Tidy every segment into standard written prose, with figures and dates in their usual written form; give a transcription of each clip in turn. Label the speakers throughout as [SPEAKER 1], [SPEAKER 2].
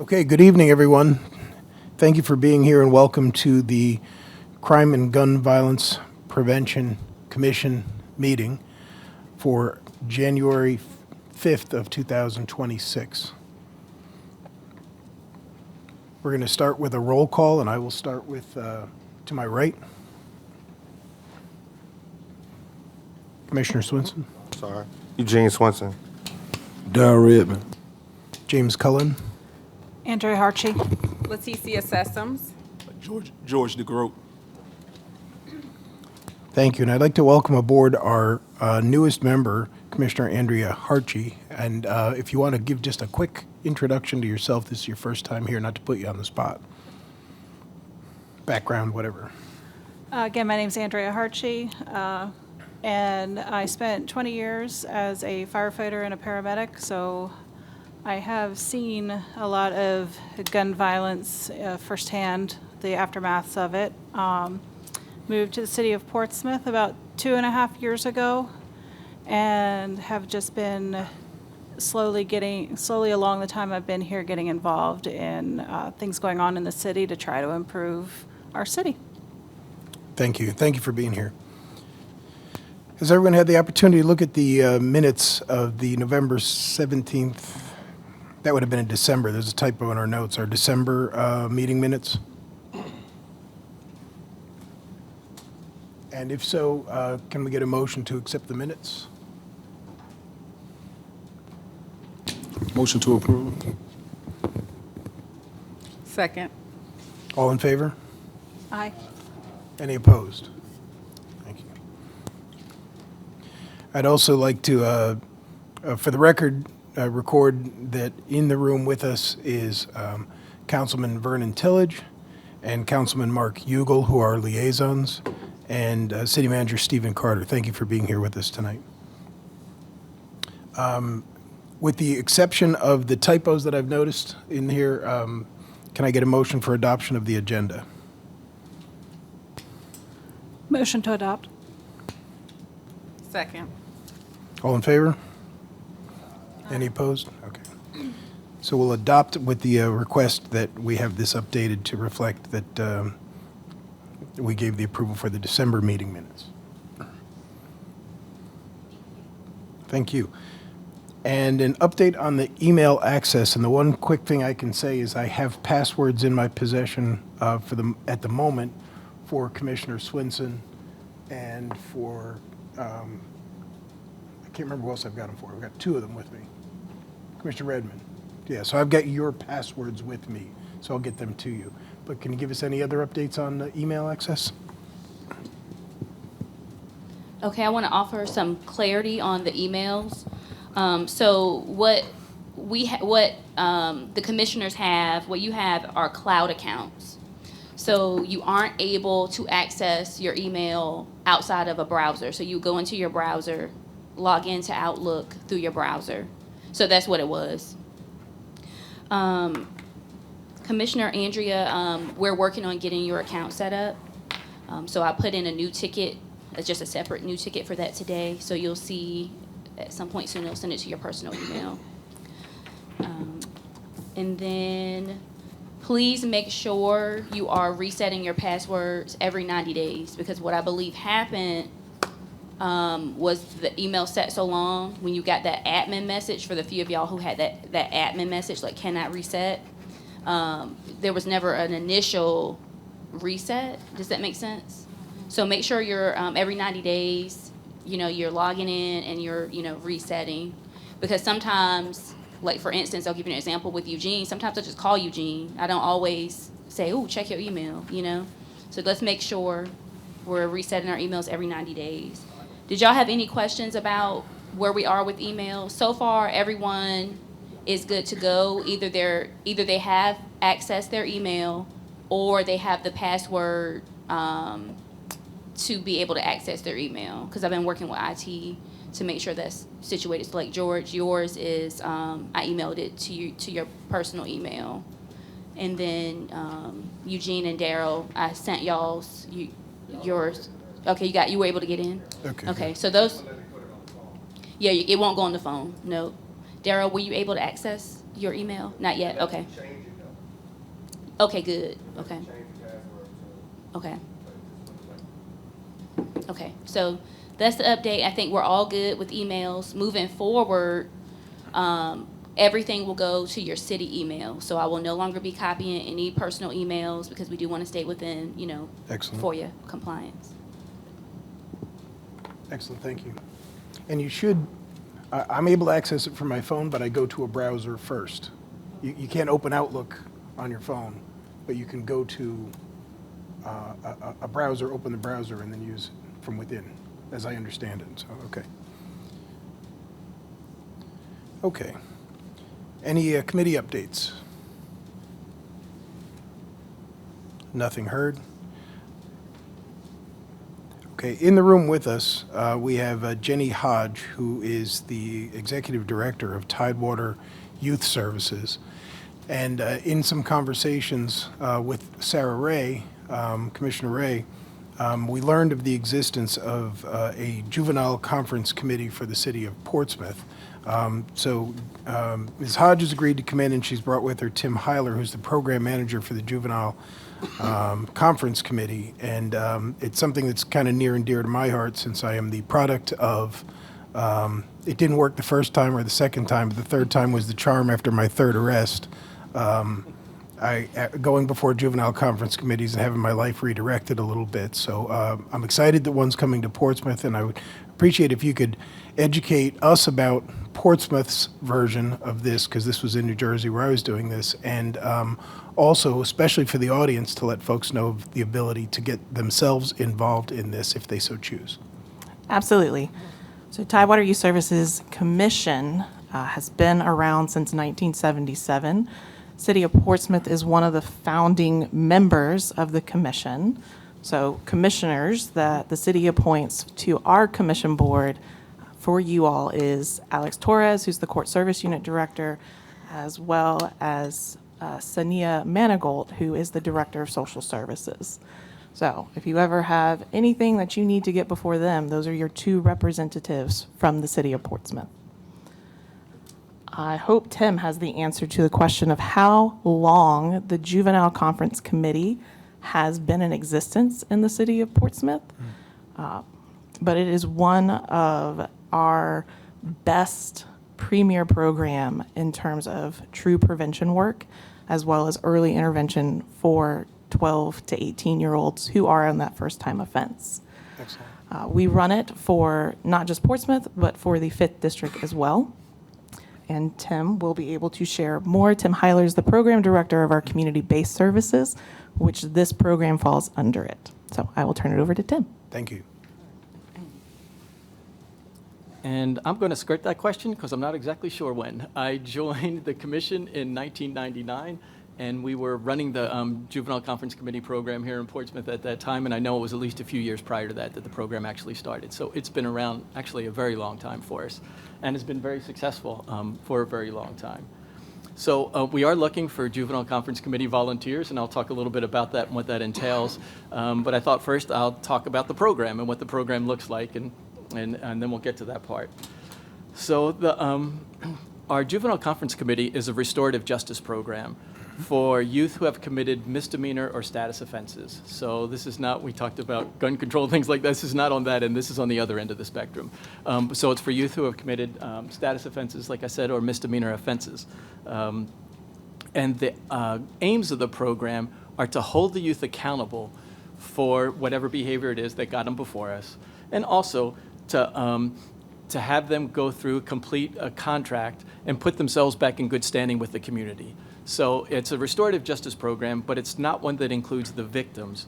[SPEAKER 1] Okay, good evening, everyone. Thank you for being here and welcome to the Crime and Gun Violence Prevention Commission meeting for January 5th of 2026. We're going to start with a roll call, and I will start with, to my right, Commissioner Swinson,
[SPEAKER 2] Sorry. Eugene Swenson.
[SPEAKER 3] Darrell Redmond.
[SPEAKER 1] James Cullen,
[SPEAKER 4] Andrea Harchie.
[SPEAKER 5] Leticia Sessoms.
[SPEAKER 3] George DeGroat.
[SPEAKER 1] thank you. And I'd like to welcome aboard our newest member, Commissioner Andrea Harchie. And if you want to give just a quick introduction to yourself, this is your first time here, not to put you on the spot. Background, whatever.
[SPEAKER 4] Again, my name's Andrea Harchie, and I spent 20 years as a firefighter and a paramedic, so I have seen a lot of gun violence firsthand, the aftermaths of it. Moved to the city of Portsmouth about 2.5 years ago, and have just been slowly along the time I've been here getting involved in things going on in the city to try to improve our city.
[SPEAKER 1] Thank you. Thank you for being here. Has everyone had the opportunity to look at the minutes of the November 17th? That would have been in December. There's a typo in our notes. Our December meeting minutes. And if so, can we get a motion to accept the minutes?
[SPEAKER 3] Motion to approve.
[SPEAKER 5] Second.
[SPEAKER 1] All in favor?
[SPEAKER 4] Aye.
[SPEAKER 1] Any opposed? Thank you. I'd also like to, for the record, record that in the room with us is Councilman Vernon Tillage and Councilman Mark Ugel, who are liaisons, and City Manager Stephen Carter. Thank you for being here with us tonight. With the exception of the typos that I've noticed in here, can I get a motion for adoption of the agenda?
[SPEAKER 4] Motion to adopt.
[SPEAKER 5] Second.
[SPEAKER 1] All in favor? Any opposed? Okay. So we'll adopt with the request that we have this updated to reflect that we gave the approval for the December meeting minutes. Thank you. And an update on the email access. And the one quick thing I can say is I have passwords in my possession at the moment for Commissioner Swinson and for, I can't remember who else I've got them for. I've got two of them with me. Commissioner Redmond. Yeah, so I've got your passwords with me, so I'll get them to you. But can you give us any other updates on the email access?
[SPEAKER 6] Okay, I want to offer some clarity on the emails. So what the commissioners have, what you have are cloud accounts. So you aren't able to access your email outside of a browser. So you go into your browser, log into Outlook through your browser. So that's what it was. Commissioner Andrea, we're working on getting your account set up. So I put in a new ticket, just a separate new ticket for that today. So you'll see at some point soon, I'll send it to your personal email. And then please make sure you are resetting your passwords every 90 days, because what I believe happened was the email set so long when you got that admin message, for the few of y'all who had that admin message, like cannot reset, there was never an initial reset. Does that make sense? So make sure you're every 90 days, you're logging in and you're, resetting, because sometimes, like for instance, I'll give you an example with Eugene. Sometimes I just call Eugene. I don't always say, "Oh, check your email," So let's make sure we're resetting our emails every 90 days. Did y'all have any questions about where we are with emails? So far, everyone is good to go. Either they have accessed their email, or they have the password to be able to access their email. Because I've been working with IT to make sure that's situated. So like George, yours is I emailed it to your personal email, and then Eugene and Darrell, I sent yours. Okay, you were able to get in. Okay, so those. Yeah, it won't go on the phone. No. Darrell, were you able to access your email? Not yet. Okay. Okay, good, okay. Okay. Okay, so that's the update. I think we're all good with emails. Moving forward, everything will go to your city email. So I will no longer be copying any personal emails because we do want to stay within,
[SPEAKER 1] Excellent.
[SPEAKER 6] FOIA compliance.
[SPEAKER 1] Excellent, thank you. And you should, I'm able to access it from my phone, but I go to a browser first. You can't open Outlook on your phone, but you can go to a browser, open the browser, and then use it from within, as I understand it, so, okay. Okay. Any committee updates? Nothing heard? Okay, in the room with us, we have Jenny Hodge, who is the Executive Director of Tidewater Youth Services. And in some conversations with Sarah Ray, Commissioner Ray, we learned of the existence of a juvenile conference committee for the city of Portsmouth. So Ms. Hodge has agreed to come in, and she's brought with her Tim Heiler, who's the program manager for the juvenile conference committee. And it's something that's kind of near and dear to my heart, since I am the product of, it didn't work the first time or the second time, but the third time was the charm after my third arrest. Going before juvenile conference committees and having my life redirected a little bit. So I'm excited that one's coming to Portsmouth, and I would appreciate if you could educate us about Portsmouth's version of this, because this was in New Jersey where I was doing this, and also, especially for the audience, to let folks know of the ability to get themselves involved in this if they so choose.
[SPEAKER 7] Absolutely. So Tidewater Youth Services Commission has been around since 1977. City of Portsmouth is one of the founding members of the commission. So commissioners that the city appoints to our commission board for you all is Alex Torres, who's the Court Service Unit Director, as well as Sania Manigault, who is the Director of Social Services. So if you ever have anything that you need to get before them, those are your two representatives from the city of Portsmouth. I hope Tim has the answer to the question of how long the Juvenile Conference Committee has been in existence in the city of Portsmouth. But it is one of our best premier program in terms of true prevention work, as well as early intervention for 12 to 18-year-olds who are on that first-time offense.
[SPEAKER 1] Excellent.
[SPEAKER 7] We run it for not just Portsmouth, but for the 5th District as well. And Tim will be able to share more. Tim Heiler is the program director of our community-based services, which this program falls under it. So I will turn it over to Tim.
[SPEAKER 1] Thank you.
[SPEAKER 8] And I'm going to skirt that question because I'm not exactly sure when. I joined the commission in 1999, and we were running the Juvenile Conference Committee program here in Portsmouth at that time, and I know it was at least a few years prior to that the program actually started. So it's been around actually a very long time for us, and has been very successful for a very long time. So we are looking for Juvenile Conference Committee volunteers, and I'll talk a little bit about that and what that entails. But I thought first I'll talk about the program and what the program looks like, and then we'll get to that part. So our Juvenile Conference Committee is a restorative justice program for youth who have committed misdemeanor or status offenses. So this is not, we talked about gun control, things like this is not on that end, this is on the other end of the spectrum. So it's for youth who have committed status offenses, like I said, or misdemeanor offenses. And the aims of the program are to hold the youth accountable for whatever behavior it is that got them before us, and also to have them go through, complete a contract, and put themselves back in good standing with the community. So it's a restorative justice program, but it's not one that includes the victims.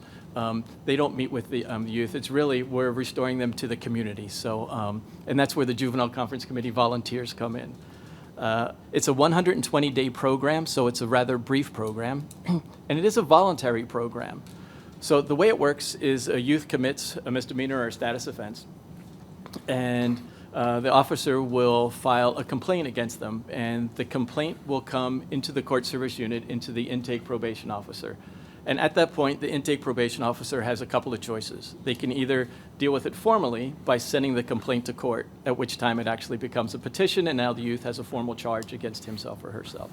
[SPEAKER 8] They don't meet with the youth. It's really, we're restoring them to the community. So, and that's where the Juvenile Conference Committee volunteers come in. It's a 120-day program, so it's a rather brief program, and it is a voluntary program. So the way it works is a youth commits a misdemeanor or a status offense, and the officer will file a complaint against them, and the complaint will come into the court service unit, into the intake probation officer. And at that point, the intake probation officer has a couple of choices. They can either deal with it formally by sending the complaint to court, at which time it actually becomes a petition, and now the youth has a formal charge against himself or herself.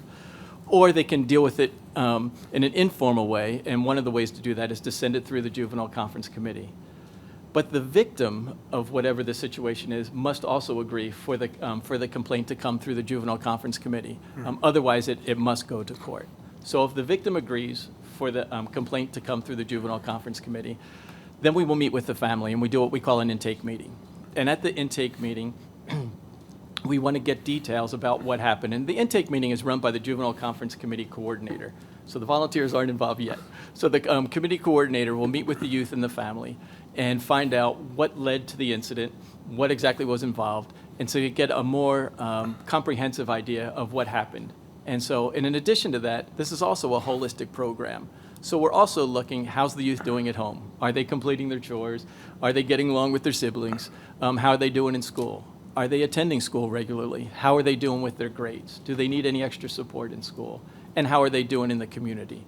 [SPEAKER 8] or they can deal with it in an informal way, and one of the ways to do that is to send it through the Juvenile Conference Committee. But the victim of whatever the situation is must also agree for the complaint to come through the Juvenile Conference Committee. Otherwise, it must go to court. So if the victim agrees for the complaint to come through the Juvenile Conference Committee, then we will meet with the family, and we do what we call an intake meeting. And at the intake meeting, we want to get details about what happened. And the intake meeting is run by the Juvenile Conference Committee coordinator. So the volunteers aren't involved yet. So the committee coordinator will meet with the youth and the family and find out what led to the incident, what exactly was involved, and so you get a more comprehensive idea of what happened. And so, and in addition to that, this is also a holistic program. So we're also looking, how's the youth doing at home? Are they completing their chores? Are they getting along with their siblings? How are they doing in school? Are they attending school regularly? How are they doing with their grades? Do they need any extra support in school? And how are they doing in the community?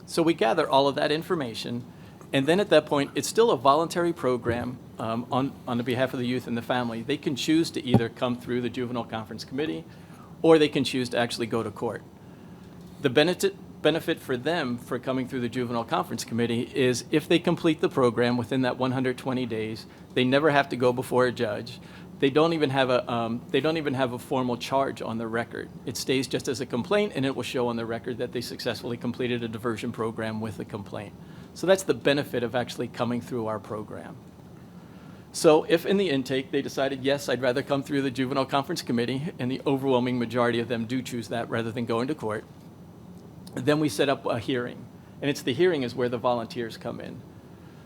[SPEAKER 8] So we gather all of that information, and then at that point, it's still a voluntary program on the behalf of the youth and the family. They can choose to either come through the Juvenile Conference Committee, or they can choose to actually go to court. The benefit for them for coming through the Juvenile Conference Committee is if they complete the program within that 120 days, they never have to go before a judge. They don't even have a formal charge on the record. It stays just as a complaint, and it will show on the record that they successfully completed a diversion program with a complaint. So that's the benefit of actually coming through our program. So if in the intake they decided, yes, I'd rather come through the Juvenile Conference Committee, and the overwhelming majority of them do choose that rather than going to court, then we set up a hearing. And it's the hearing is where the volunteers come in.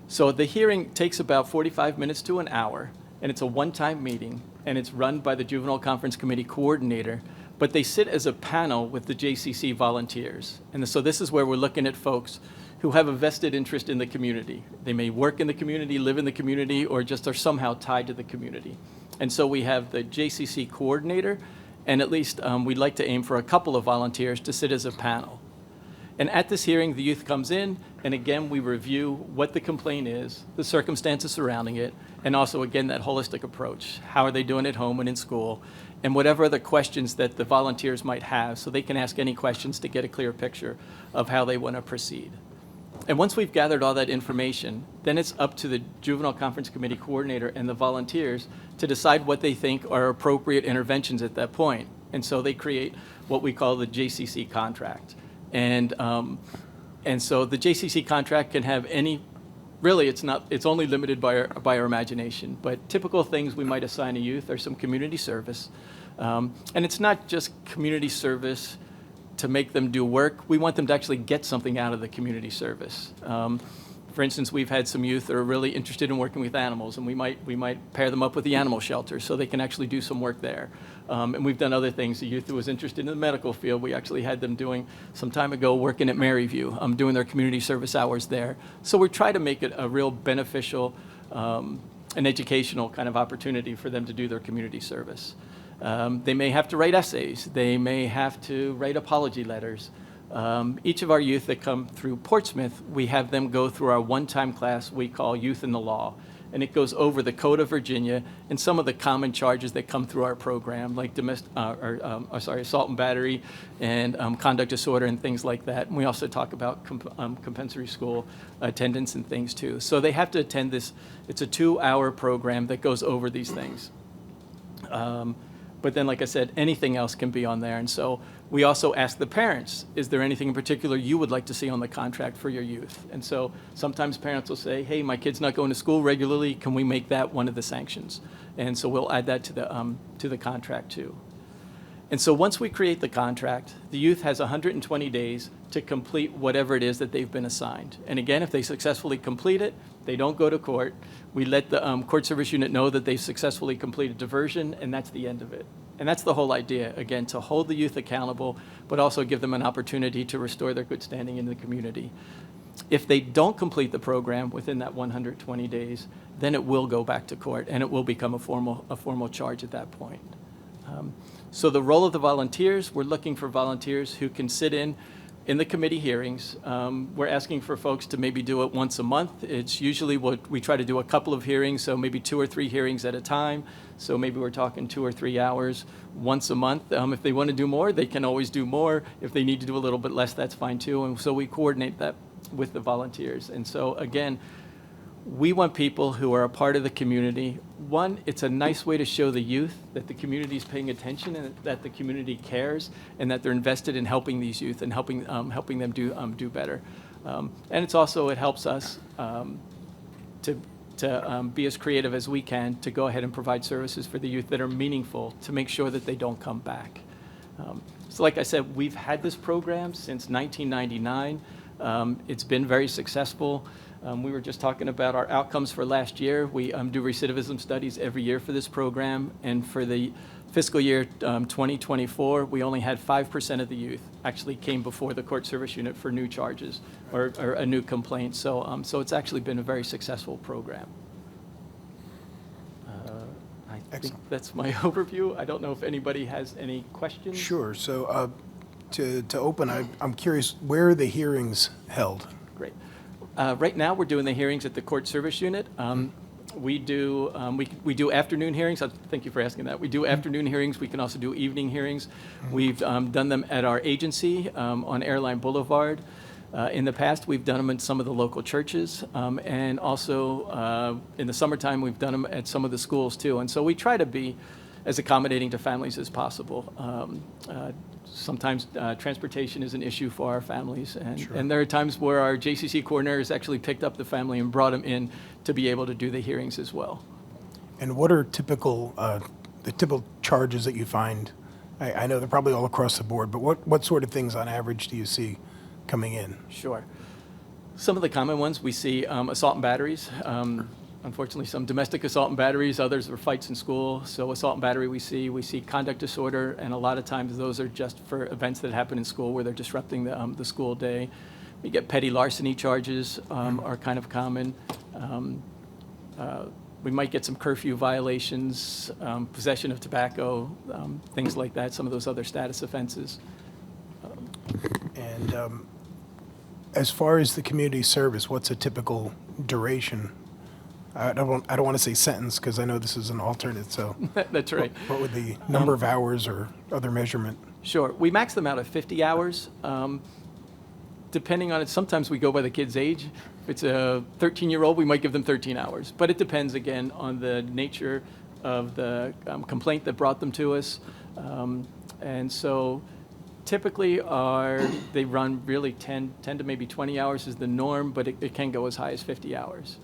[SPEAKER 8] So the hearing takes about 45 minutes to an hour, and it's a one-time meeting, and it's run by the Juvenile Conference Committee coordinator, but they sit as a panel with the JCC volunteers. And so this is where we're looking at folks who have a vested interest in the community. They may work in the community, live in the community, or just are somehow tied to the community. And so we have the JCC coordinator, and at least we'd like to aim for a couple of volunteers to sit as a panel. And at this hearing, the youth comes in, and again, we review what the complaint is, the circumstances surrounding it, and also, again, that holistic approach. How are they doing at home and in school? And whatever other questions that the volunteers might have, so they can ask any questions to get a clear picture of how they want to proceed. And once we've gathered all that information, then it's up to the Juvenile Conference Committee coordinator and the volunteers to decide what they think are appropriate interventions at that point. And so they create what we call the JCC contract. And so the JCC contract can have any, really it's only limited by our imagination, but typical things we might assign a youth are some community service. And it's not just community service to make them do work. We want them to actually get something out of the community service. For instance, we've had some youth that are really interested in working with animals, and we might pair them up with the animal shelter so they can actually do some work there. And we've done other things. The youth who was interested in the medical field, we actually had them doing some time ago working at Maryview, doing their community service hours there. So we try to make it a real beneficial and educational kind of opportunity for them to do their community service. They may have to write essays. They may have to write apology letters. Each of our youth that come through Portsmouth, we have them go through our one-time class we call Youth in the Law. And it goes over the Code of Virginia and some of the common charges that come through our program, like assault and battery and conduct disorder and things like that. And we also talk about compensatory school attendance and things too. So they have to attend this. It's a 2-hour program that goes over these things. But then, like I said, anything else can be on there. And so we also ask the parents, is there anything in particular you would like to see on the contract for your youth? And so sometimes parents will say, hey, my kid's not going to school regularly. Can we make that one of the sanctions? And so we'll add that to the contract too. And so once we create the contract, the youth has 120 days to complete whatever it is that they've been assigned. And again, if they successfully complete it, they don't go to court. We let the court service unit know that they've successfully completed diversion, and that's the end of it. And that's the whole idea, again, to hold the youth accountable, but also give them an opportunity to restore their good standing in the community. If they don't complete the program within that 120 days, then it will go back to court, and it will become a formal charge at that point. So the role of the volunteers, we're looking for volunteers who can sit in in the committee hearings, we're asking for folks to maybe do it once a month. It's usually what we try to do a couple of hearings, so maybe 2 or 3 hearings at a time. So maybe we're talking 2 or 3 hours once a month. If they want to do more, they can always do more. If they need to do a little bit less, that's fine too. And so we coordinate that with the volunteers. And so again, we want people who are a part of the community. One, it's a nice way to show the youth that the community is paying attention and that the community cares and that they're invested in helping these youth and helping them do better. And it's also, it helps us to be as creative as we can to go ahead and provide services for the youth that are meaningful to make sure that they don't come back. So like I said, we've had this program since 1999. It's been very successful. We were just talking about our outcomes for last year. We do recidivism studies every year for this program, and for the fiscal year 2024, we only had 5% of the youth actually came before the court service unit for new charges or a new complaint. So, so it's actually been a very successful program. I think
[SPEAKER 1] Excellent.
[SPEAKER 8] that's my overview. I don't know if anybody has any questions.
[SPEAKER 1] Sure. So to open, I'm curious, where are the hearings held?
[SPEAKER 8] Great. Right now, we're doing the hearings at the court service unit. We do afternoon hearings. Thank you for asking that. We do afternoon hearings. We can also do evening hearings. We've done them at our agency on Airline Boulevard. In the past, we've done them in some of the local churches, and also in the summertime, we've done them at some of the schools too. And so we try to be as accommodating to families as possible. Sometimes transportation is an issue for our families, and there are times where our JCC coordinator has actually picked up the family and brought them in to be able to do the hearings as well.
[SPEAKER 1] And what are the typical charges that you find? I know they're probably all across the board, but what sort of things on average do you see coming in?
[SPEAKER 8] Sure. Some of the common ones we see assault and batteries. Unfortunately, some domestic assault and batteries, others are fights in school. So assault and battery we see conduct disorder, and a lot of times those are just for events that happen in school where they're disrupting the school day. We get petty larceny charges are kind of common. We might get some curfew violations, possession of tobacco, things like that, some of those other status offenses.
[SPEAKER 1] And as far as the community service, what's a typical duration? I don't want to say sentence because I know this is an alternate, so.
[SPEAKER 8] That's right.
[SPEAKER 1] What would the number of hours or other measurement?
[SPEAKER 8] Sure. We max them out at 50 hours. Depending on it, sometimes we go by the kid's age. If it's a 13-year-old, we might give them 13 hours. But it depends, again, on the nature of the complaint that brought them to us. And so typically they run really 10 to maybe 20 hours is the norm, but it can go as high as 50 hours.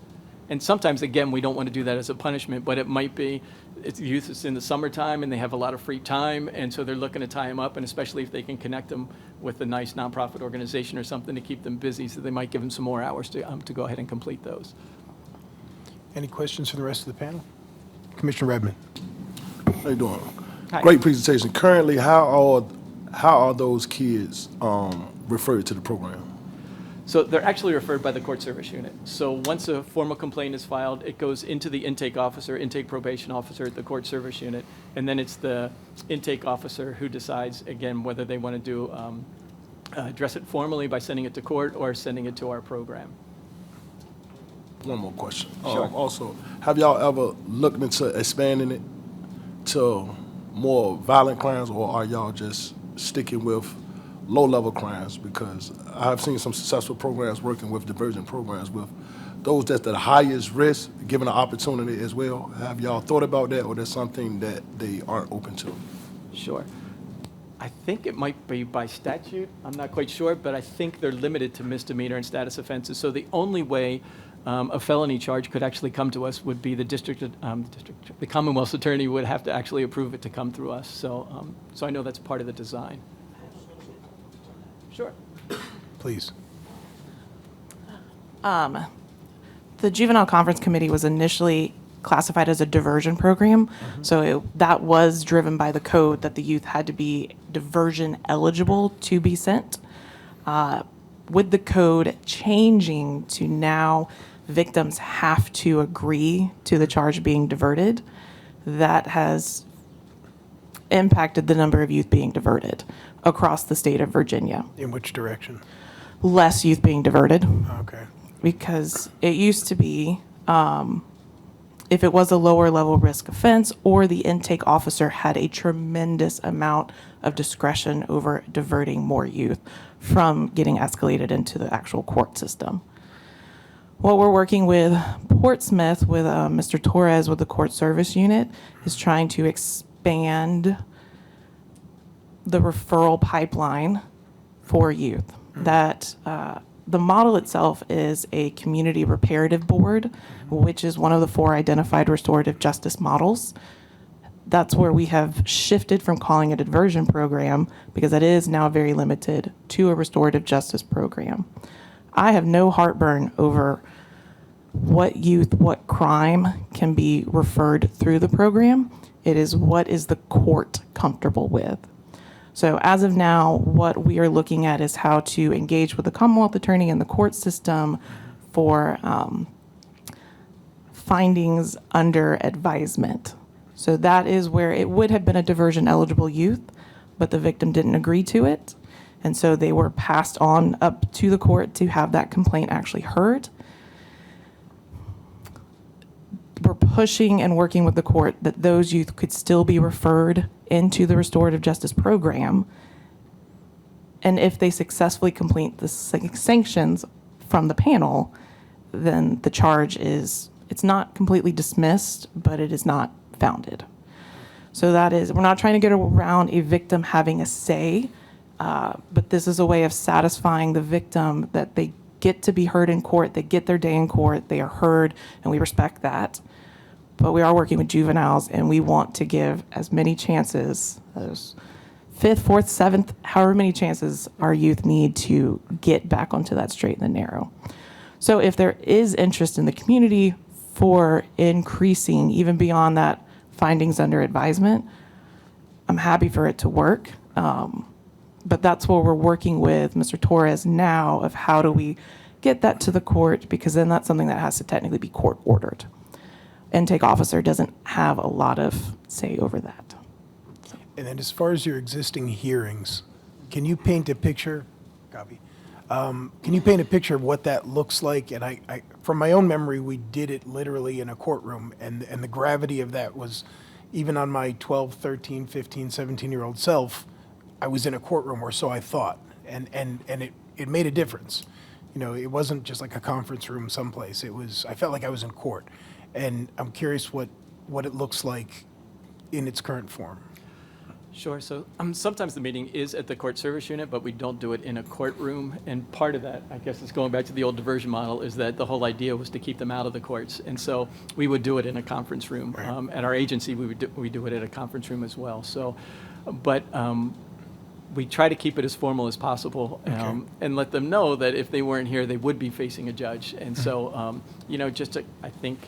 [SPEAKER 8] And sometimes, again, we don't want to do that as a punishment, but it might be, it's youth is in the summertime and they have a lot of free time, and so they're looking to tie them up, and especially if they can connect them with a nice nonprofit organization or something to keep them busy, so they might give them some more hours to go ahead and complete those.
[SPEAKER 1] Any questions for the rest of the panel? Commissioner Redmond.
[SPEAKER 3] How you doing?
[SPEAKER 8] Hi.
[SPEAKER 3] Great presentation. Currently, how are those kids referred to the program?
[SPEAKER 8] So they're actually referred by the court service unit. So once a formal complaint is filed, it goes into the intake probation officer at the court service unit, and then it's the intake officer who decides, again, whether they want to address it formally by sending it to court or sending it to our program.
[SPEAKER 3] One more question.
[SPEAKER 8] Sure.
[SPEAKER 3] Also, have y'all ever looked into expanding it to more violent crimes, or are y'all just sticking with low-level crimes? Because I've seen some successful programs working with diversion programs with those that's the highest risk, given an opportunity as well. Have y'all thought about that, or that's something that they aren't open to?
[SPEAKER 8] Sure. I think it might be by statute. I'm not quite sure, but I think they're limited to misdemeanor and status offenses. So the only way a felony charge could actually come to us would be the Commonwealth's attorney would have to actually approve it to come through us. So, so I know that's part of the design. Sure.
[SPEAKER 1] Please.
[SPEAKER 7] The Juvenile Conference Committee was initially classified as a diversion program. So that was driven by the code that the youth had to be diversion eligible to be sent. With the code changing to now victims have to agree to the charge being diverted, that has impacted the number of youth being diverted. across the state of Virginia.
[SPEAKER 1] In which direction?
[SPEAKER 7] Less youth being diverted,
[SPEAKER 1] Okay.
[SPEAKER 7] because it used to be, if it was a lower level risk offense or the intake officer had a tremendous amount of discretion over diverting more youth from getting escalated into the actual court system. What we're working with Portsmouth, with Mr. Torres with the court service unit, is trying to expand the referral pipeline for youth. That the model itself is a community reparative board, which is one of the 4 identified restorative justice models. That's where we have shifted from calling it a diversion program, because it is now very limited, to a restorative justice program. I have no heartburn over what youth, what crime can be referred through the program. It is what is the court comfortable with. So as of now, what we are looking at is how to engage with the Commonwealth Attorney and the court system for findings under advisement. So that is where it would have been a diversion eligible youth, but the victim didn't agree to it. And so they were passed on up to the court to have that complaint actually heard. We're pushing and working with the court that those youth could still be referred into the restorative justice program. And if they successfully complete the sanctions from the panel, then the charge is, it's not completely dismissed, but it is not founded. So that is, we're not trying to get around a victim having a say, but this is a way of satisfying the victim that they get to be heard in court, they get their day in court, they are heard, and we respect that. But we are working with juveniles, and we want to give as many chances, as 5th, 4th, 7th, however many chances our youth need to get back onto that straight and the narrow. So if there is interest in the community for increasing, even beyond that, findings under advisement, I'm happy for it to work. But that's what we're working with Mr. Torres now, of how do we get that to the court, because then that's something that has to technically be court ordered. Intake officer doesn't have a lot of say over that.
[SPEAKER 1] And then as far as your existing hearings, can you paint a picture? Copy. Can you paint a picture of what that looks like? And I from my own memory, we did it literally in a courtroom, and the gravity of that was, even on my 12, 13, 15, 17-year-old self, I was in a courtroom, or so I thought, and it made a difference. You know, it wasn't just like a conference room someplace. It was, I felt like I was in court. And I'm curious what it looks like in its current form.
[SPEAKER 8] Sure. So sometimes the meeting is at the court service unit, but we don't do it in a courtroom. And part of that, I guess, is going back to the old diversion model, is that the whole idea was to keep them out of the courts. And so we would do it in a conference room.
[SPEAKER 1] Right.
[SPEAKER 8] At our agency, we do it at a conference room as well. So, but we try to keep it as formal as possible, and let them know that if they weren't here, they would be facing a judge. And so, you know, just to, I think,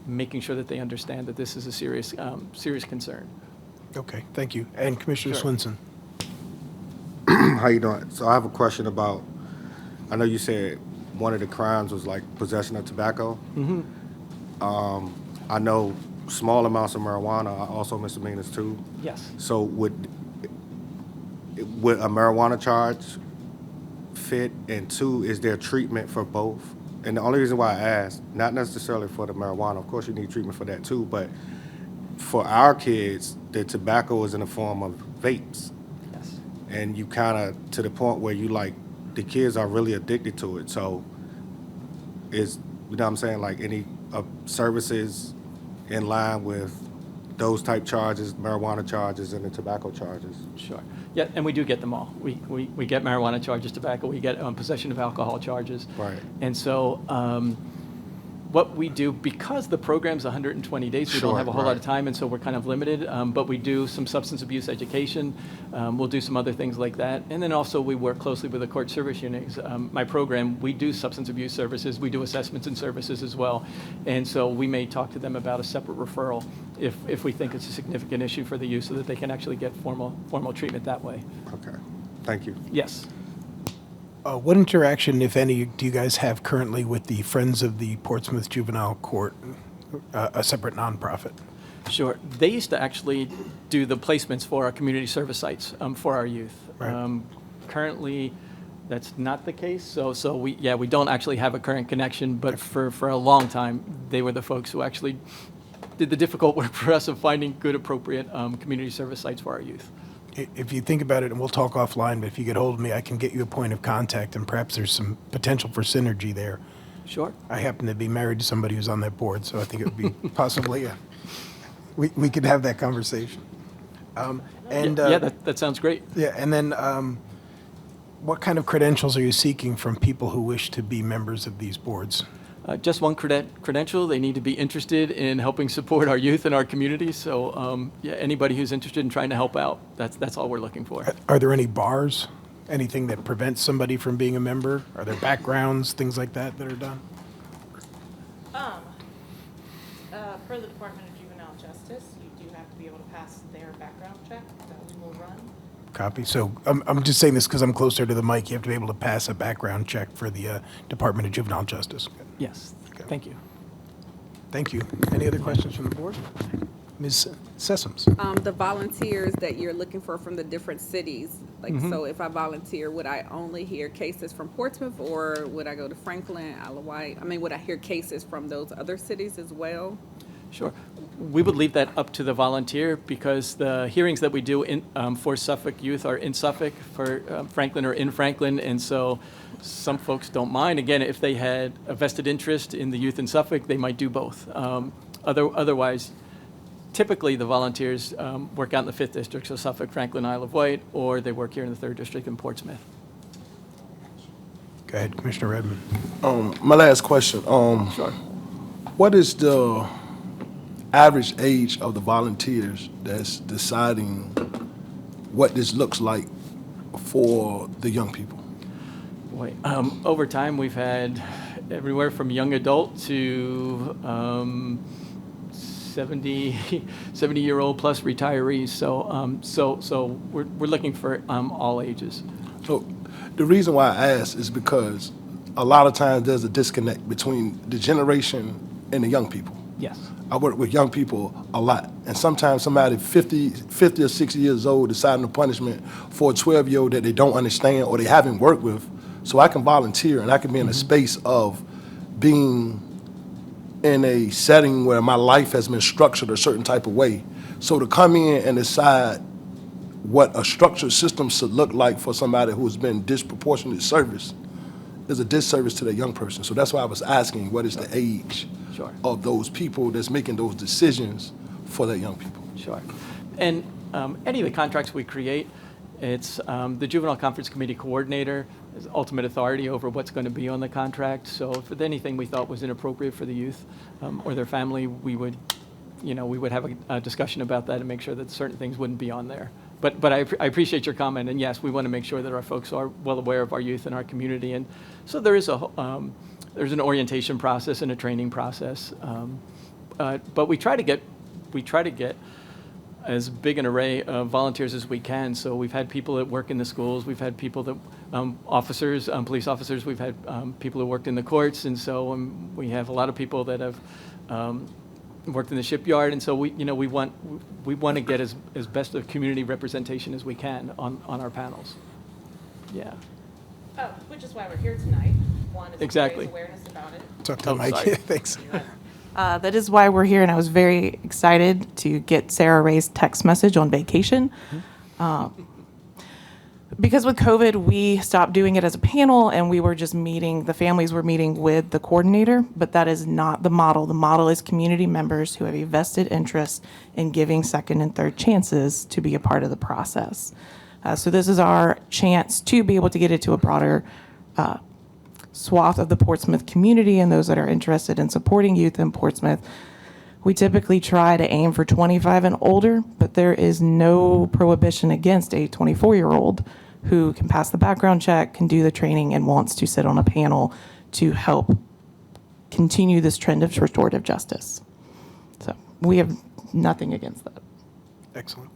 [SPEAKER 8] making sure that they understand that this is a serious concern.
[SPEAKER 1] Okay, thank you. And Commissioner
[SPEAKER 8] Sure.
[SPEAKER 1] Swinson.
[SPEAKER 2] How you doing? So I have a question about, I know you said one of the crimes was like possession of tobacco. I know small amounts of marijuana are also misdemeanors too.
[SPEAKER 8] Yes.
[SPEAKER 2] So would a marijuana charge fit? And 2, is there treatment for both? And the only reason why I asked, not necessarily for the marijuana, of course you need treatment for that too, but for our kids, the tobacco is in the form of vapes.
[SPEAKER 8] Yes.
[SPEAKER 2] And you kind of, to the point where you like, the kids are really addicted to it. So is, you know what I'm saying, like any services in line with those type charges, marijuana charges and the tobacco charges?
[SPEAKER 8] Sure. Yeah, and we do get them all. We get marijuana charges, tobacco, we get possession of alcohol charges.
[SPEAKER 2] Right.
[SPEAKER 8] And so what we do, because the program's 120 days, we don't
[SPEAKER 2] Sure,
[SPEAKER 8] have a whole lot of
[SPEAKER 2] right.
[SPEAKER 8] time, and so we're kind of limited, but we do some substance abuse education. We'll do some other things like that. And then also we work closely with the court service units. My program, we do substance abuse services, we do assessments and services as well. And so we may talk to them about a separate referral if we think it's a significant issue for the youth, so that they can actually get formal treatment that way.
[SPEAKER 2] Okay, thank you.
[SPEAKER 8] Yes.
[SPEAKER 1] What interaction, if any, do you guys have currently with the Friends of the Portsmouth Juvenile Court, a separate nonprofit?
[SPEAKER 8] Sure. They used to actually do the placements for our community service sites for our youth.
[SPEAKER 1] Right.
[SPEAKER 8] Currently, that's not the case. So we don't actually have a current connection, but for a long time, they were the folks who actually did the difficult work for us of finding good, appropriate community service sites for our youth.
[SPEAKER 1] If you think about it, and we'll talk offline, but if you get hold of me, I can get you a point of contact, and perhaps there's some potential for synergy there.
[SPEAKER 8] Sure.
[SPEAKER 1] I happen to be married to somebody who's on that board, so I think it would be possibly, we could have that conversation.
[SPEAKER 8] That sounds great.
[SPEAKER 1] Yeah, and then what kind of credentials are you seeking from people who wish to be members of these boards?
[SPEAKER 8] Just one credential. They need to be interested in helping support our youth and our community. So anybody who's interested in trying to help out, that's all we're looking for.
[SPEAKER 1] Are there any bars? Anything that prevents somebody from being a member? Are there backgrounds, things like that are done?
[SPEAKER 7] Per the Department of Juvenile Justice, you do have to be able to pass their background check that we will run.
[SPEAKER 1] Copy. So I'm just saying this because I'm closer to the mic. You have to be able to pass a background check for the Department of Juvenile Justice.
[SPEAKER 8] Yes.
[SPEAKER 1] Okay.
[SPEAKER 8] Thank you.
[SPEAKER 1] Thank you. Any other questions from the board? Ms. Sessoms?
[SPEAKER 5] The volunteers that you're looking for from the different cities, like, so if I volunteer, would I only hear cases from Portsmouth, or would I go to Franklin, Isle of Wight? I mean, would I hear cases from those other cities as well?
[SPEAKER 8] Sure. We would leave that up to the volunteer because the hearings that we do for Suffolk youth are in Suffolk, for Franklin are in Franklin, and so some folks don't mind. Again, if they had a vested interest in the youth in Suffolk, they might do both. Otherwise, typically the volunteers work out in the 5th District, so Suffolk, Franklin, Isle of Wight, or they work here in the 3rd District in Portsmouth.
[SPEAKER 1] Go ahead, Commissioner Redmond.
[SPEAKER 3] My last question,
[SPEAKER 8] Sure.
[SPEAKER 3] what is the average age of the volunteers that's deciding what this looks like for the young people?
[SPEAKER 8] Boy, over time, we've had everywhere from young adult to 70-year-old plus retirees. So we're looking for all ages.
[SPEAKER 3] So the reason why I ask is because a lot of times there's a disconnect between the generation and the young people.
[SPEAKER 8] Yes.
[SPEAKER 3] I work with young people a lot, and sometimes somebody 50 or 60 years old deciding a punishment for a 12-year-old that they don't understand or they haven't worked with, so I can volunteer and I can be in a space of being in a setting where my life has been structured a certain type of way. So to come in and decide what a structured system should look like for somebody who's been disproportionate service is a disservice to the young person. So that's why I was asking, what is the age
[SPEAKER 8] Sure.
[SPEAKER 3] of those people that's making those decisions for that young people?
[SPEAKER 8] Sure. And any of the contracts we create, it's the Juvenile Conference Committee coordinator is ultimate authority over what's going to be on the contract. So if there's anything we thought was inappropriate for the youth or their family, we would have a discussion about that and make sure that certain things wouldn't be on there. But I appreciate your comment, and yes, we want to make sure that our folks are well aware of our youth and our community. And so there is there's an orientation process and a training process, but we try to get as big an array of volunteers as we can. So we've had people that work in the schools, we've had people that officers, police officers, we've had people who worked in the courts, and so we have a lot of people that have worked in the shipyard, and so we want to get as best a community representation as we can on our panels. Yeah.
[SPEAKER 7] Which is why we're here tonight. One is
[SPEAKER 8] Exactly.
[SPEAKER 7] to raise awareness about it.
[SPEAKER 1] Talk to Mike.
[SPEAKER 8] sorry.
[SPEAKER 1] Thanks.
[SPEAKER 7] That is why we're here, and I was very excited to get Sarah Ray's text message on vacation. Because with COVID, we stopped doing it as a panel, and we were just meeting, the families were meeting with the coordinator, but that is not the model. The model is community members who have a vested interest in giving second and third chances to be a part of the process. So this is our chance to be able to get it to a broader swath of the Portsmouth community and those that are interested in supporting youth in Portsmouth. We typically try to aim for 25 and older, but there is no prohibition against a 24-year-old who can pass the background check, can do the training, and wants to sit on a panel to help continue this trend of restorative justice. So we have nothing against that.
[SPEAKER 1] Excellent.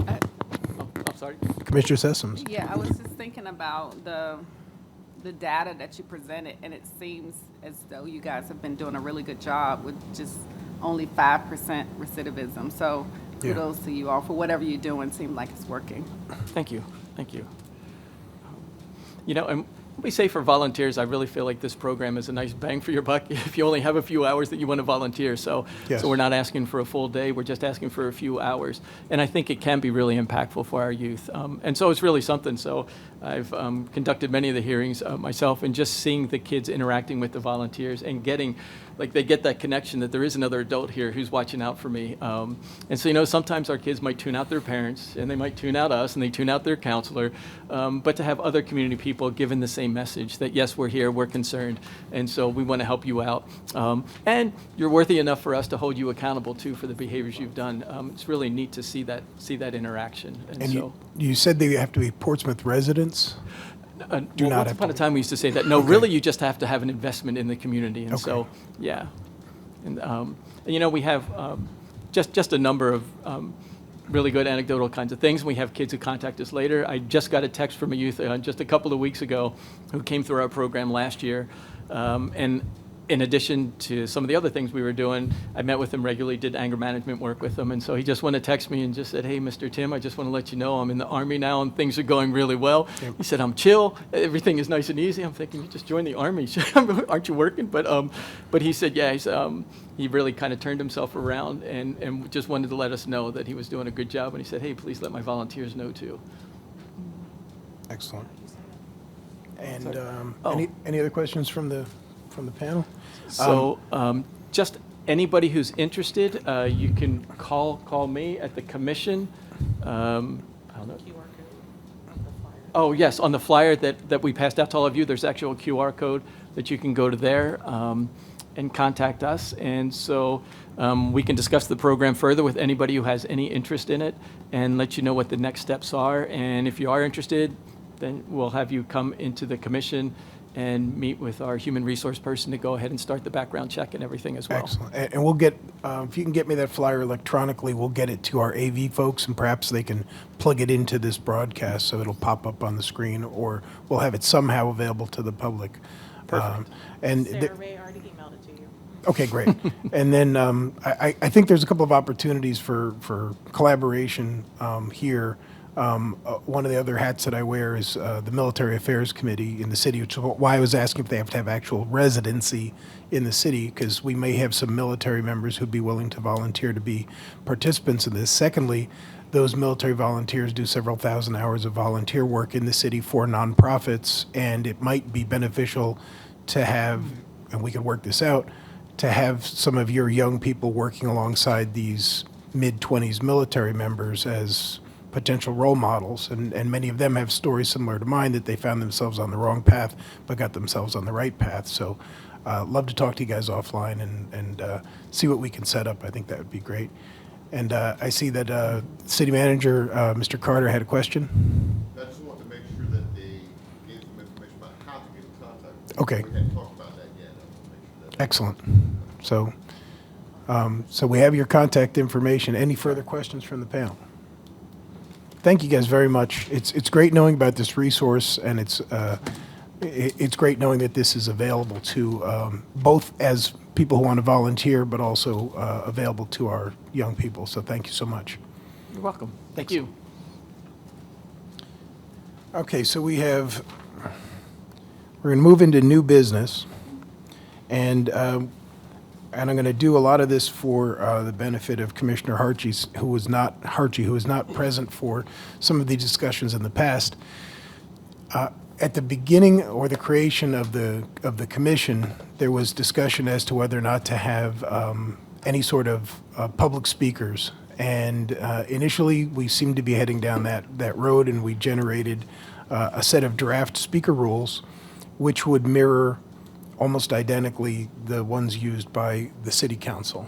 [SPEAKER 8] I'm sorry.
[SPEAKER 1] Commissioner Sessoms?
[SPEAKER 5] Yeah, I was just thinking about the data that you presented, and it seems as though you guys have been doing a really good job with just only 5% recidivism. So
[SPEAKER 1] Yeah.
[SPEAKER 5] kudos to you all for whatever you're doing. Seems like it's working.
[SPEAKER 8] Thank you, thank you. You know, and we say for volunteers, I really feel like this program is a nice bang for your buck if you only have a few hours that you want to volunteer. So,
[SPEAKER 1] Yes.
[SPEAKER 8] so we're not asking for a full day, we're just asking for a few hours. And I think it can be really impactful for our youth. And so it's really something. So I've conducted many of the hearings myself, and just seeing the kids interacting with the volunteers and getting, like, they get that connection that there is another adult here who's watching out for me. And so, you know, sometimes our kids might tune out their parents, and they might tune out us, and they tune out their counselor. But to have other community people giving the same message that, yes, we're here, we're concerned, and so we want to help you out. And you're worthy enough for us to hold you accountable, too, for the behaviors you've done. It's really neat to see that interaction.
[SPEAKER 1] And
[SPEAKER 8] so,
[SPEAKER 1] you said they have to be Portsmouth residents?
[SPEAKER 8] well,
[SPEAKER 1] not
[SPEAKER 8] once
[SPEAKER 1] have
[SPEAKER 8] upon
[SPEAKER 1] to-
[SPEAKER 8] a time, we used to say that. No, really, you just have to have an investment in the community. And so,
[SPEAKER 1] Okay.
[SPEAKER 8] yeah. And you know, we have just a number of really good anecdotal kinds of things. We have kids who contact us later. I just got a text from a youth just a couple of weeks ago who came through our program last year. And in addition to some of the other things we were doing, I met with him regularly, did anger management work with him. And so he just wanted to text me and just said, "Hey, Mr. Tim, I just want to let you know I'm in the Army now and things are going really well." He said, "I'm chill. Everything is nice and easy." I'm thinking, you just joined the Army. Aren't you working? But he said, yeah, he really kind of turned himself around and just wanted to let us know that he was doing a good job. And he said, "Hey, please let my volunteers know too."
[SPEAKER 1] Excellent. And
[SPEAKER 8] Oh.
[SPEAKER 1] any other questions from the panel?
[SPEAKER 8] So just anybody who's interested, you can call me at the commission. I don't know. Oh, yes, on the flyer that we passed out to all of you, there's actually a QR code that you can go to there and contact us. And so we can discuss the program further with anybody who has any interest in it and let you know what the next steps are. And if you are interested, then we'll have you come into the commission and meet with our human resource person to go ahead and start the background check and everything as well.
[SPEAKER 1] Excellent. And we'll get, if you can get me that flyer electronically, we'll get it to our AV folks, and perhaps they can plug it into this broadcast so it'll pop up on the screen, or we'll have it somehow available to the public.
[SPEAKER 8] Perfect.
[SPEAKER 1] And
[SPEAKER 7] Sarah Ray already emailed it to you.
[SPEAKER 1] okay, great. And then I think there's a couple of opportunities for collaboration here. One of the other hats that I wear is the Military Affairs Committee in the city, which is why I was asking if they have to have actual residency in the city, because we may have some military members who'd be willing to volunteer to be participants in this. Secondly, those military volunteers do several thousand hours of volunteer work in the city for nonprofits, and it might be beneficial to have, and we could work this out, to have some of your young people working alongside these mid-20s military members as potential role models, and many of them have stories similar to mine that they found themselves on the wrong path but got themselves on the right path. So love to talk to you guys offline and see what we can set up. I think that would be great. And I see that City Manager, Mr. Carter, had a question.
[SPEAKER 9] I just want to make sure that they gave some information about how to get in contact.
[SPEAKER 1] Okay.
[SPEAKER 9] We hadn't talked about that yet. I want to make sure that.
[SPEAKER 1] Excellent. So we have your contact information. Any further questions from the panel? Thank you guys very much. It's great knowing about this resource, and it's great knowing that this is available to both as people who want to volunteer, but also available to our young people. So thank you so much.
[SPEAKER 8] You're welcome. Thank you.
[SPEAKER 1] Okay, so we're going to move into new business, and I'm going to do a lot of this for the benefit of Commissioner Hartshey, who was not present for some of the discussions in the past. At the beginning or the creation of the commission, there was discussion as to whether or not to have any sort of public speakers. And initially, we seemed to be heading down that road, and we generated a set of draft speaker rules, which would mirror almost identically the ones used by the City Council.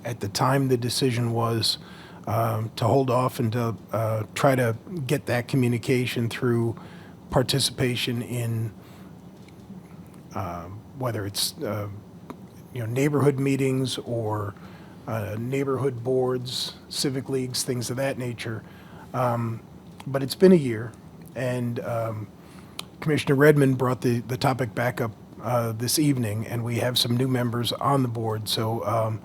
[SPEAKER 1] At the time, the decision was to hold off and to try to get that communication through participation in whether it's neighborhood meetings or neighborhood boards, civic leagues, things of that nature. But it's been a year, and Commissioner Redmond brought the topic back up this evening, and we have some new members on the board. So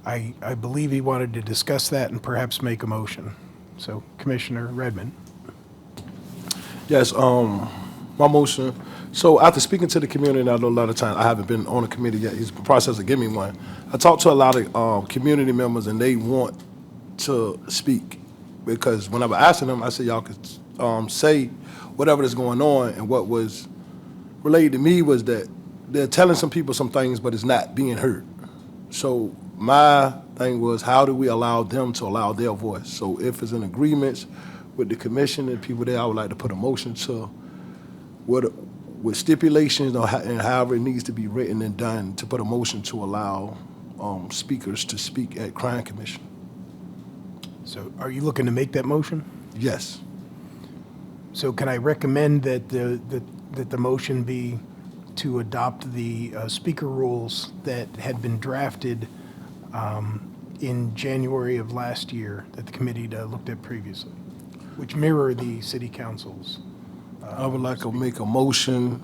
[SPEAKER 1] I believe he wanted to discuss that and perhaps make a motion. So Commissioner Redmond.
[SPEAKER 3] Yes, my motion. So after speaking to the community, and I know a lot of times I haven't been on a committee yet. He's in the process of giving me one. I talked to a lot of community members, and they want to speak because whenever I asked them, I said y'all could say whatever is going on. And what was relayed to me was that they're telling some people some things, but it's not being heard. So my thing was, how do we allow them to allow their voice? So if it's in agreements with the commission and people there, I would like to put a motion to with stipulations and however it needs to be written and done, to put a motion to allow speakers to speak at Crime Commission.
[SPEAKER 1] So are you looking to make that motion?
[SPEAKER 3] Yes.
[SPEAKER 1] So can I recommend that the motion be to adopt the speaker rules that had been drafted in January of last year that the committee looked at previously, which mirror the city council's?
[SPEAKER 3] I would like to make a motion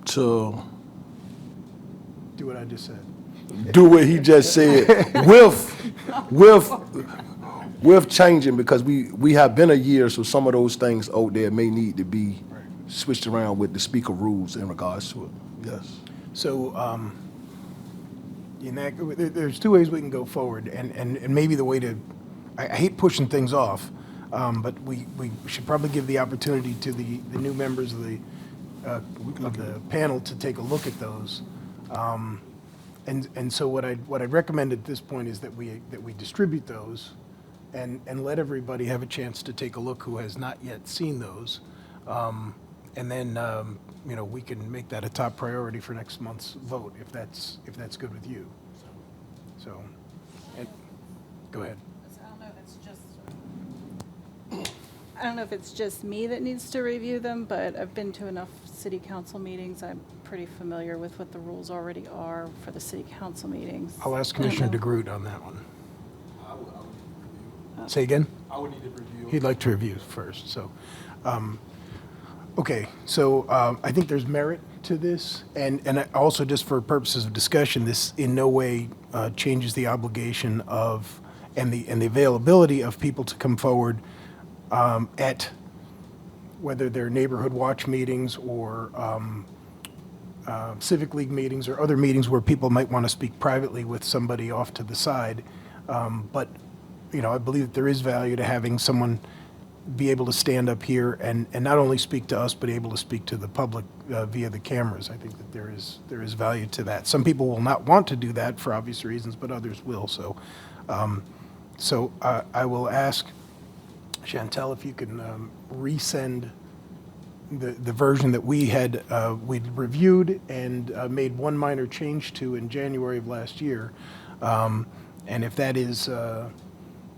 [SPEAKER 3] to
[SPEAKER 1] Do what I just said.
[SPEAKER 3] do what he just said with changing, because we have been a year, so some of those things out there may need to be switched around with the speaker rules in regards to it. Yes.
[SPEAKER 1] So there's two ways we can go forward, and maybe the way to, I hate pushing things off, but we should probably give the opportunity to the new members of the panel to take a look at those. And so what I'd recommend at this point is that we distribute those and let everybody have a chance to take a look who has not yet seen those. And then, we can make that a top priority for next month's vote, if that's good with you. So, go ahead.
[SPEAKER 4] I don't know if it's just me that needs to review them, but I've been to enough city council meetings. I'm pretty familiar with what the rules already are for the city council meetings.
[SPEAKER 1] I'll ask Commissioner DeGroot on that one. Say again?
[SPEAKER 3] I would need to review.
[SPEAKER 1] He'd like to review first, so. Okay, so I think there's merit to this, and also just for purposes of discussion, this in no way changes the obligation of, and the availability of people to come forward at whether they're neighborhood watch meetings or civic league meetings or other meetings where people might want to speak privately with somebody off to the side. But, I believe that there is value to having someone be able to stand up here and not only speak to us, but able to speak to the public via the cameras. I think that there is value to that. Some people will not want to do that for obvious reasons, but others will. So, I will ask Chantel if you can resend the version that we'd reviewed and made one minor change to in January of last year. And if that is,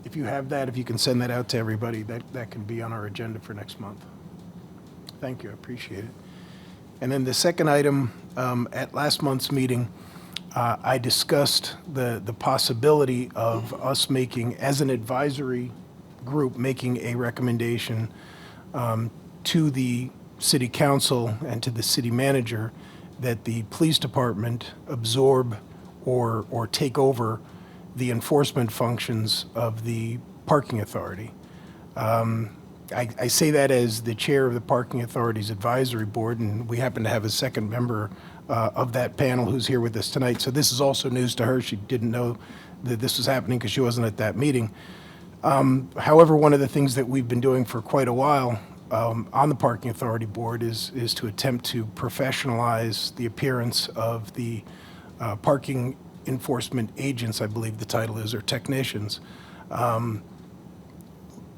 [SPEAKER 1] if you have that, if you can send that out to everybody, that can be on our agenda for next month. Thank you, I appreciate it. And then the second item, at last month's meeting, I discussed the possibility of us making, as an advisory group, making a recommendation to the city council and to the city manager that the police department absorb or take over the enforcement functions of the parking authority. I say that as the chair of the Parking Authority's Advisory Board, and we happen to have a second member of that panel who's here with us tonight. So this is also news to her. She didn't know that this was happening because she wasn't at that meeting. However, one of the things that we've been doing for quite a while on the Parking Authority Board is to attempt to professionalize the appearance of the parking enforcement agents, I believe the title is, or technicians.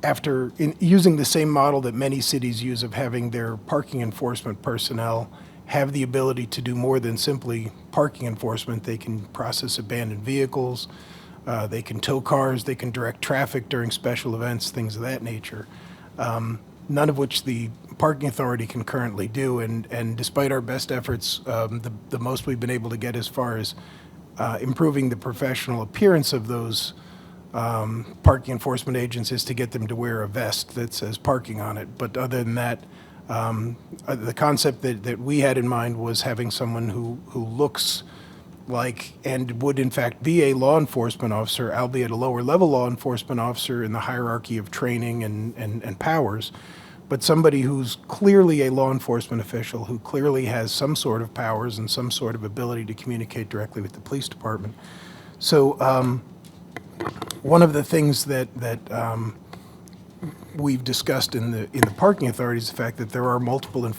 [SPEAKER 1] After using the same model that many cities use of having their parking enforcement personnel have the ability to do more than simply parking enforcement. They can process abandoned vehicles, they can tow cars, they can direct traffic during special events, things of that nature. None of which the parking authority can currently do, and despite our best efforts, the most we've been able to get as far as improving the professional appearance of those parking enforcement agents is to get them to wear a vest that says parking on it. But other than that, the concept that we had in mind was having someone who looks like, and would in fact be a law enforcement officer, albeit a lower level law enforcement officer in the hierarchy of training and powers, but somebody who's clearly a law enforcement official, who clearly has some sort of powers and some sort of ability to communicate directly with the police department. So one of the things that we've discussed in the parking authority is the fact that there are multiple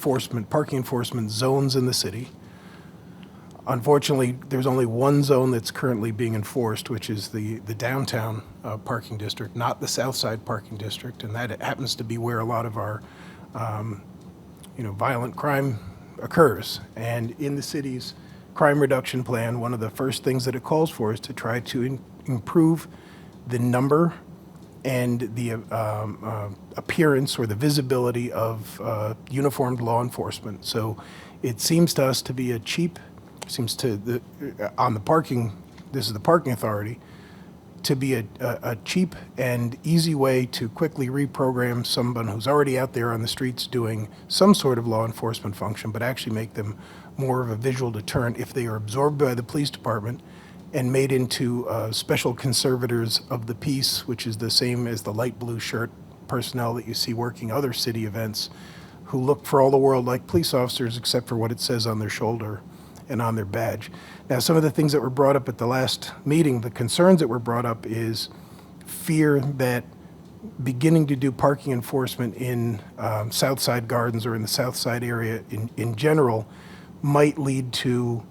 [SPEAKER 1] parking enforcement zones in the city. Unfortunately, there's only one zone that's currently being enforced, which is the downtown parking district, not the south side parking district, and that happens to be where a lot of our, violent crime occurs. And in the city's crime reduction plan, one of the first things that it calls for is to try to improve the number and the appearance or the visibility of uniformed law enforcement. So it seems to us to be on the parking, this is the parking authority, to be a cheap and easy way to quickly reprogram someone who's already out there on the streets doing some sort of law enforcement function, but actually make them more of a visual deterrent if they are absorbed by the police department and made into special conservators of the peace, which is the same as the light blue shirt personnel that you see working other city events, who look for all the world like police officers except for what it says on their shoulder and on their badge. Now, some of the things that were brought up at the last meeting, the concerns that were brought up is fear that beginning to do parking enforcement in Southside Gardens or in the Southside area in general might lead to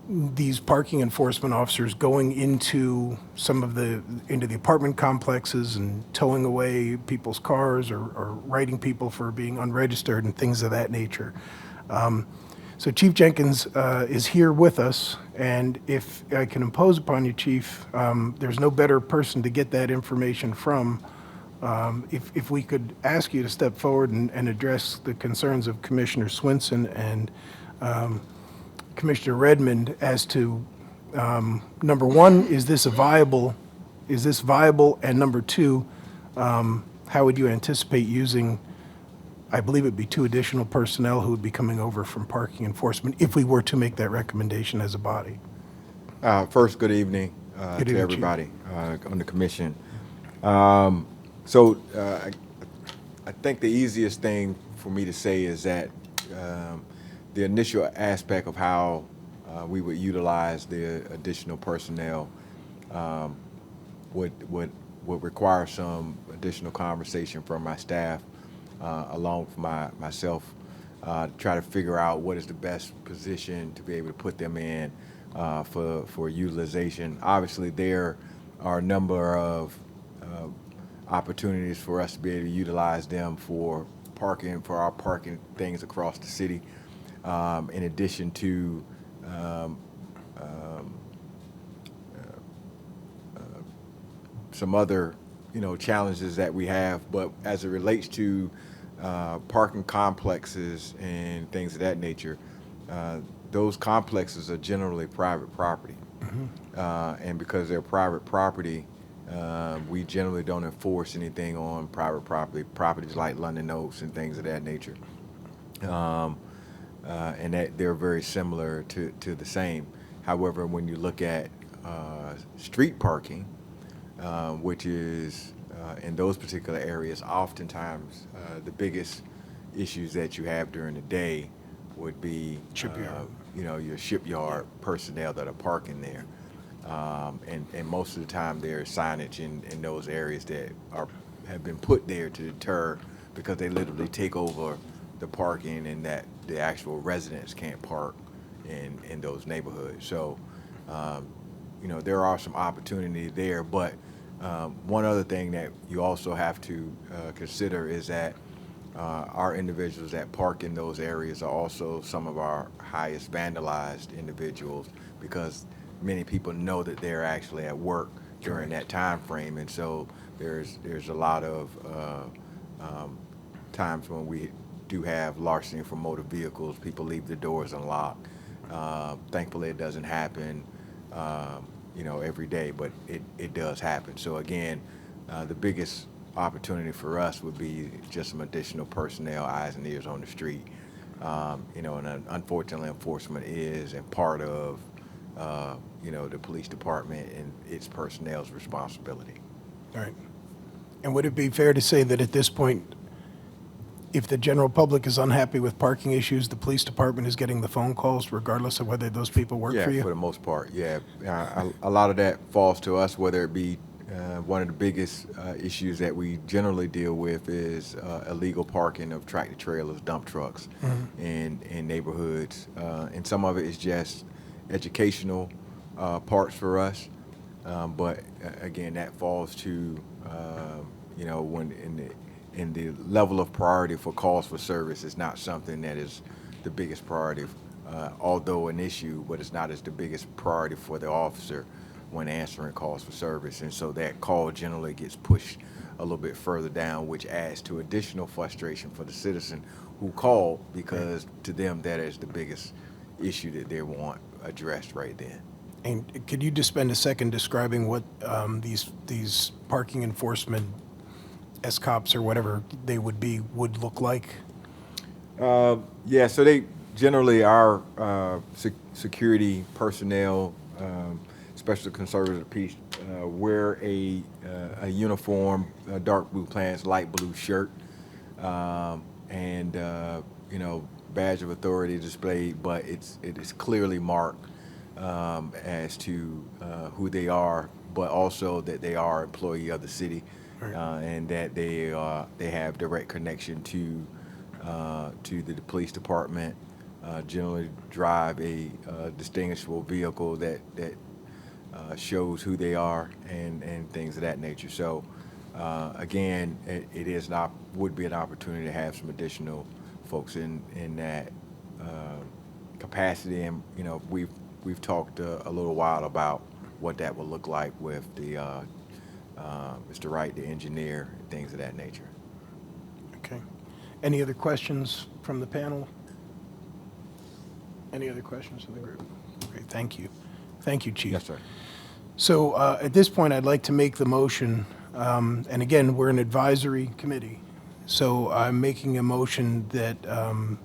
[SPEAKER 1] these parking enforcement officers going into into the apartment complexes and towing away people's cars or writing people for being unregistered and things of that nature. So Chief Jenkins is here with us, and if I can impose upon you, Chief, there's no better person to get that information from. If we could ask you to step forward and address the concerns of Commissioner Swinson and Commissioner Redmond as to, number one, is this viable, and number two, how would you anticipate using, I believe it'd be 2 additional personnel who would be coming over from parking enforcement if we were to make that recommendation as a body?
[SPEAKER 10] First, good evening
[SPEAKER 1] Good
[SPEAKER 10] to
[SPEAKER 1] evening,
[SPEAKER 10] everybody on the commission. I think the easiest thing for me to say is that the initial aspect of how we would utilize the additional personnel would require some additional conversation from my staff, along with myself, to try to figure out what is the best position to be able to put them in for utilization. Obviously, there are a number of opportunities for us to be able to utilize them for our parking things across the city, in addition to some other challenges that we have. But as it relates to parking complexes and things of that nature, those complexes are generally private property. And because they're private property, we generally don't enforce anything on private properties like London Oaks and things of that nature. And that they're very similar to the same. However, when you look at street parking, which is in those particular areas, oftentimes the biggest issues that you have during the day would be your shipyard personnel that are parking there. And most of the time there's signage in those areas that have been put there to deter, because they literally take over the parking and that the actual residents can't park in those neighborhoods. So, there are some opportunities there, but one other thing that you also have to consider is that our individuals that park in those areas are also some of our highest vandalized individuals, because many people know that they're actually at work during that time frame. And so there's a lot of times when we do have larceny from motor vehicles. People leave the doors unlocked. Thankfully, it doesn't happen, every day, but it does happen. So again, the biggest opportunity for us would be just some additional personnel, eyes and ears on the street, And unfortunately, enforcement is and part of, the police department and its personnel's responsibility.
[SPEAKER 1] All right. And would it be fair to say that at this point, if the general public is unhappy with parking issues, the police department is getting the phone calls regardless of whether those people work
[SPEAKER 10] Yeah,
[SPEAKER 1] for you?
[SPEAKER 10] for the most part, yeah. A lot of that falls to us, whether it be one of the biggest issues that we generally deal with is illegal parking of tractor trailers, dump trucks in neighborhoods. And some of it is just educational parts for us. But again, that falls to, when in the level of priority for calls for service is not something that is the biggest priority, although an issue, but it's not as the biggest priority for the officer when answering calls for service. And so that call generally gets pushed a little bit further down, which adds to additional frustration for the citizen who called, because to them that is the biggest issue that they want addressed right then.
[SPEAKER 1] And could you just spend a second describing what these parking enforcement SCOPs or whatever they would be would look like?
[SPEAKER 10] Yeah, so they generally are security personnel, special conservative piece, wear a uniform, dark blue pants, light blue shirt, and badge of authority displayed, but it is clearly marked as to who they are, but also that they are employee of the city, and that they have direct connection to the police department. Generally drive a distinguishable vehicle that shows who they are and things of that nature. So again, it is would be an opportunity to have some additional folks in that capacity, and we've talked a little while about what that would look like with the Mr. Wright, the engineer, and things of that nature.
[SPEAKER 1] Okay. Any other questions from the panel? Any other questions from the group? Great, thank you. Thank you, Chief.
[SPEAKER 10] Yes, sir.
[SPEAKER 1] So at this point, I'd like to make the motion, and again, we're an advisory committee, so I'm making a motion that, and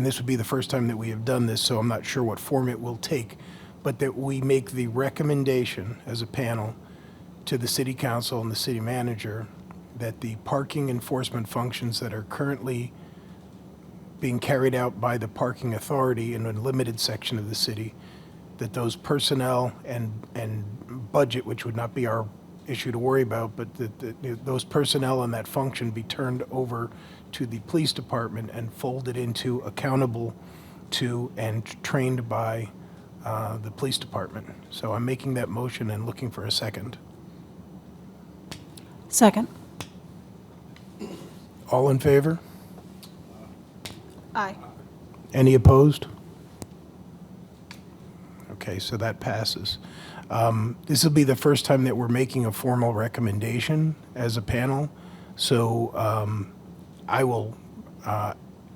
[SPEAKER 1] this would be the first time that we have done this, so I'm not sure what form it will take, but that we make the recommendation as a panel to the city council and the city manager that the parking enforcement functions that are currently being carried out by the parking authority in a limited section of the city, that those personnel and budget, which would not be our issue to worry about, but that those personnel and that function be turned over to the police department and folded into, accountable to, and trained by the police department. So I'm making that motion and looking for a second.
[SPEAKER 4] Second.
[SPEAKER 1] All in favor?
[SPEAKER 4] Aye.
[SPEAKER 1] Any opposed? Okay, so that passes. This will be the first time that we're making a formal recommendation as a panel. So I will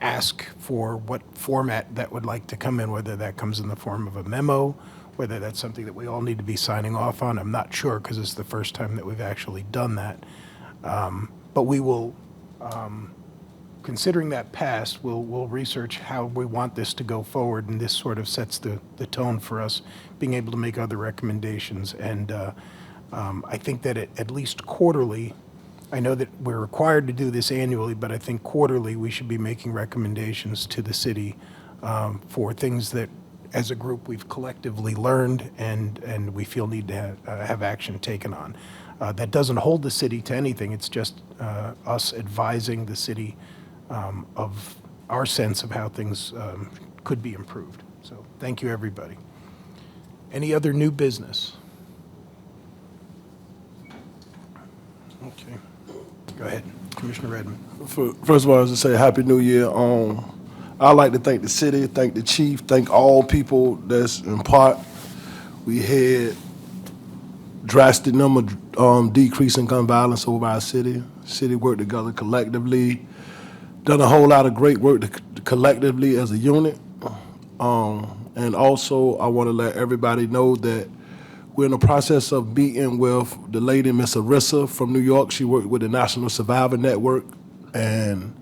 [SPEAKER 1] ask for what format that would like to come in, whether that comes in the form of a memo, whether that's something that we all need to be signing off on. I'm not sure, because it's the first time that we've actually done that. But we will, considering that passed, we'll research how we want this to go forward, and this sort of sets the tone for us being able to make other recommendations. And I think that at least quarterly, I know that we're required to do this annually, but I think quarterly we should be making recommendations to the city for things that, as a group, we've collectively learned and we feel need to have action taken on. That doesn't hold the city to anything. It's just us advising the city of our sense of how things could be improved. So thank you, everybody. Any other new business? Okay. Go ahead, Commissioner Redmond.
[SPEAKER 3] First of all, I was to say Happy New Year. I'd like to thank the city, thank the chief, thank all people that's in part. We had drastic number decrease in gun violence over our city. City worked together collectively, done a whole lot of great work collectively as a unit. And also, I want to let everybody know that we're in the process of meeting with the lady, Miss Arissa from New York. She worked with the National Survivor Network, and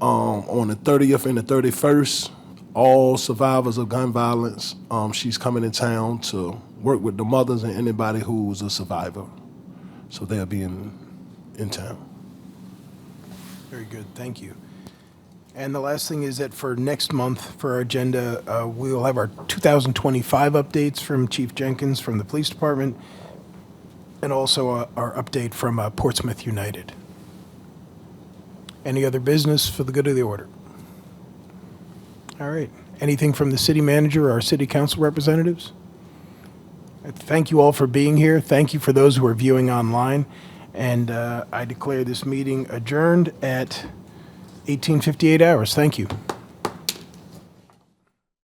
[SPEAKER 3] On the 30th and the 31st, all survivors of gun violence, she's coming in town to work with the mothers and anybody who's a survivor. So they'll be in town.
[SPEAKER 1] Very good, thank you. And the last thing is that for next month, for our agenda, we will have our 2025 updates from Chief Jenkins from the Police Department, and also our update from Portsmouth United. Any other business for the good of the order? All right. Anything from the city manager or our city council representatives? Thank you all for being here. Thank you for those who are viewing online. And I declare this meeting adjourned at 18:58 hours. Thank you.